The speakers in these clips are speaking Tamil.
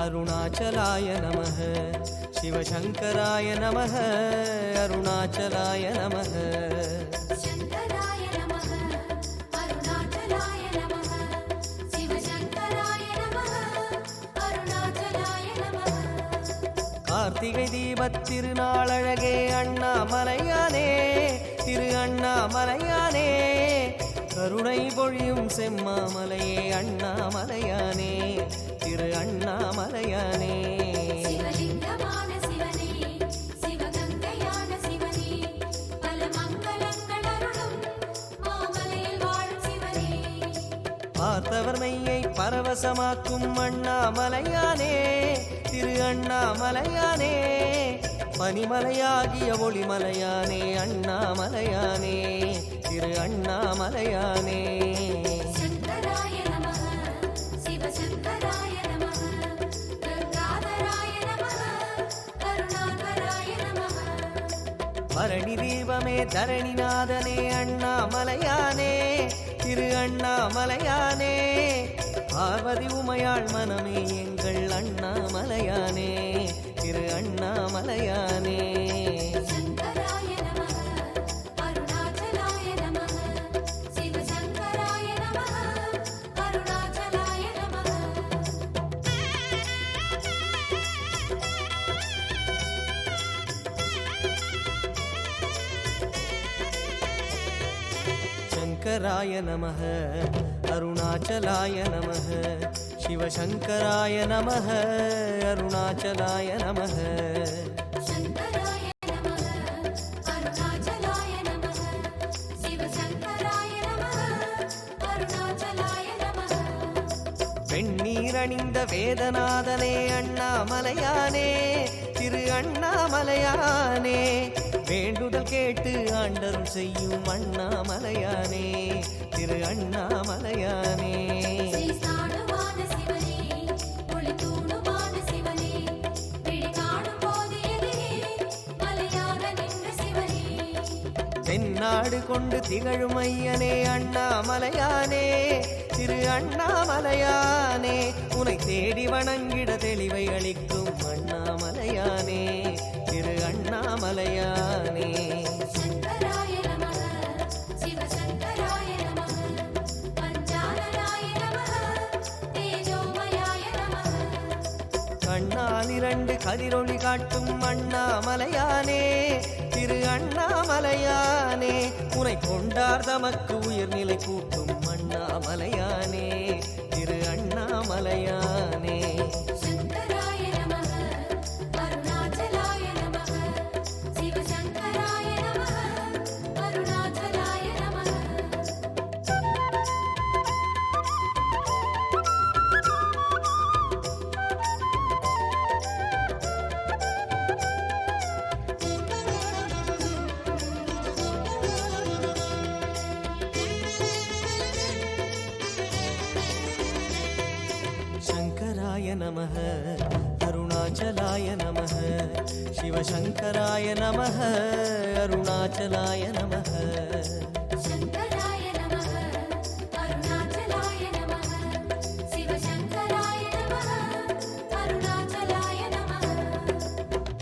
अरुणाचलाय नमः शिवशङ्कराय नमः अरुणाचलाय नमः கார்த்திகை தீபத் திருநாளழகே அண்ணாமலையானே திரு அண்ணாமலையானே கருணை பொழியும் செம்மாமலையே அண்ணாமலையானே திரு அண்ணாமலையானே பார்த்தவர் மெய்யை பரவசமாக்கும் அண்ணாமலையானே திரு அண்ணாமலையானே பனிமலையாகிய ஒளிமலையானே அண்ணாமலையானே திரு அண்ணாமலையானே பரணி தீபமே தரணிநாதனே அண்ணாமலையானே திரு அண்ணாமலையானே பார்வதி உமையாள் மனமே எங்கள் அண்ணாமலையானே திரு அண்ணாமலையானே शङ्कराय नमः अरुणाचलाय नमः शिवशङ्कराय नमः अरुणाचलाय नमः வெண்ணீரணிந்த வேதநாதனே அண்ணாமலையானே திரு அண்ணாமலையானே வேண்டுதல் கேட்டு ஆண்டருள் செய்யும் அண்ணாமலையானே திரு அண்ணாமலையானே தென்னாடு கொண்டு திகழும் ஐயனே அண்ணாமலையானே திரு அண்ணாமலையானே உனை தேடி வணங்கிட தெளிவை அளிக்கும் அண்ணாமலையானே திரு அண்ணாமலையானே கண்ணால் இரண்டு கதிரொளி காட்டும் அண்ணாமலையானே திரு அண்ணாமலையானே உனை கொண்டார் தமக்கு உயர்நிலை கூட்டும் அண்ணாமலையானே திரு அண்ணாமலையானே शङ्कराय नमः अरुणाचलाय नमः शिवशङ्कराय नमः अरुणाचलाय नमः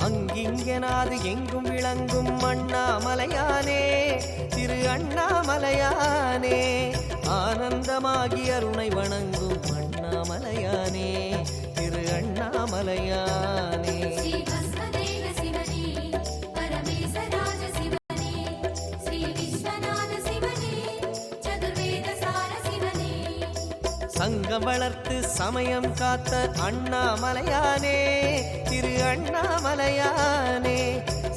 அங்கிங்கனாது எங்கும் விளங்கும் அண்ணாமலையானே திரு அண்ணாமலையானே ஆனந்தமாகி அருணை வணங்கும் அண்ணாமலையானே திரு அண்ணாமலையானே சங்கம் வளர்த்து சமயம் காத்த அண்ணாமலையானே திரு அண்ணாமலையானே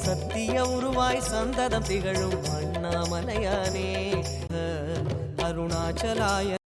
சத்திய உருவாய் சந்ததம் திகழும் அண்ணாமலையானே அருணாச்சலாய